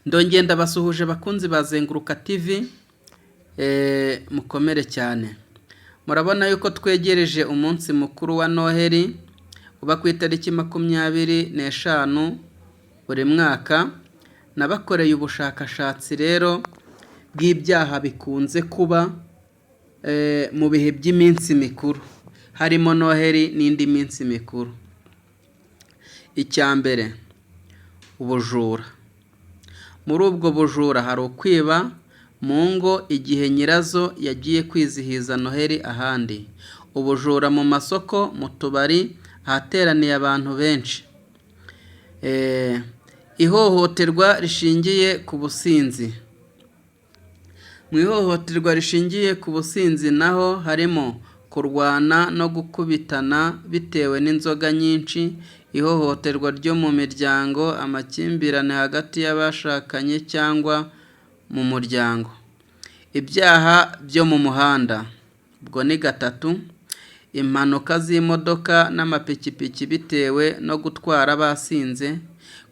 Ndongeye ndabasuhuje bakunzi bazenguruka TV, mukomere cyane. Murabona yuko twegereje umunsi mukuru wa Noheli uba ku itariki 25 buri mwaka. Nabakoreye ubushakashatsi rero bw'ibyaha bikunze kuba mu bihe by'iminsi mikuru, harimo Noheli n'indi minsi mikuru. Icyambere, ubujura. Muri ubwo bujura hari ukwiba mu ngo igihe nyirazo yagiye kwizihiza Noheli ahandi. Ubujura mu masoko, mu tubari ahateraniye abantu benshi. Ihohoterwa rishingiye ku businzi. Mu ihohoterwa rishingiye ku businzi naho harimo kurwana no gukubitana bitewe n'inzoga nyinshi, ihohoterwa ryo mu miryango, amakimbirane hagati y'abashakanye cyangwa mu muryango. Ibyaha byo mu muhanda, ubwo ni 3. Impanuka z'imodoka n'amapikipiki bitewe no gutwara basinze,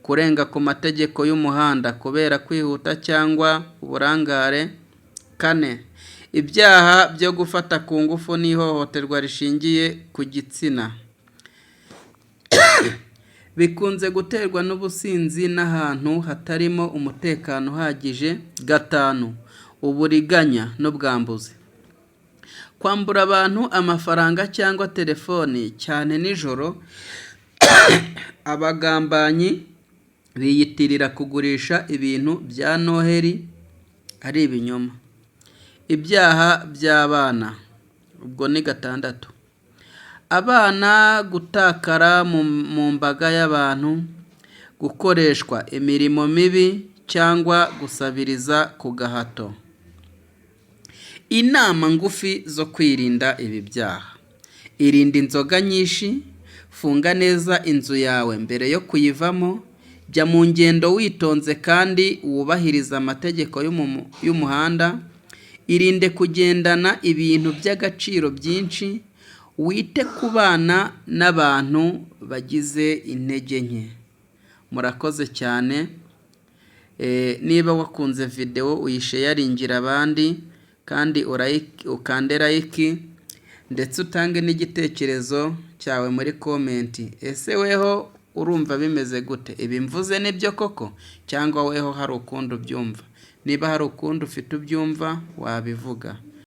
kurenga ku mategeko y'umuhanda kubera kwihuta cyangwa uburangare. 4. Ibyaha byo gufata ku ngufu n'ihohoterwa rishingiye ku gitsina bikunze guterwa n'ubusinzi n'ahantu hatarimo umutekano uhagije. 5. Uburiganya n'ubwambuzi. Kwambura abantu amafaranga cyangwa telefoni cyane nijoro. Abagambanyi biyitirira kugurisha ibintu bya Noheli ari ibinyoma. Ibyaha by'abana, ubwo ni 6. Abana gutakara mu mbaga y'abantu, gukoreshwa imirimo mibi cyangwa gusabiriza ku gahato. Inama ngufi zo kwirinda ibi byaha: irinda inzoga nyinshi, funga neza inzu yawe mbere yo kuyivamo, jya mu ngendo witonze kandi wubahiriza amategeko y'umuhanda, irinde kugendana ibintu by'agaciro byinshi, wite ku bana n'abantu bagize intege nke. Murakoze cyane. Niba wakunze video uyisharingira abandi kandi ukande like ndetse utange n'igitekerezo cyawe muri comment. Ese weho urumva bimeze gute? Ibi mvuze nibyo koko cyangwa weho hari ukundi ubyumva? Niba hari ukundi ufite ubyumva wabivuga.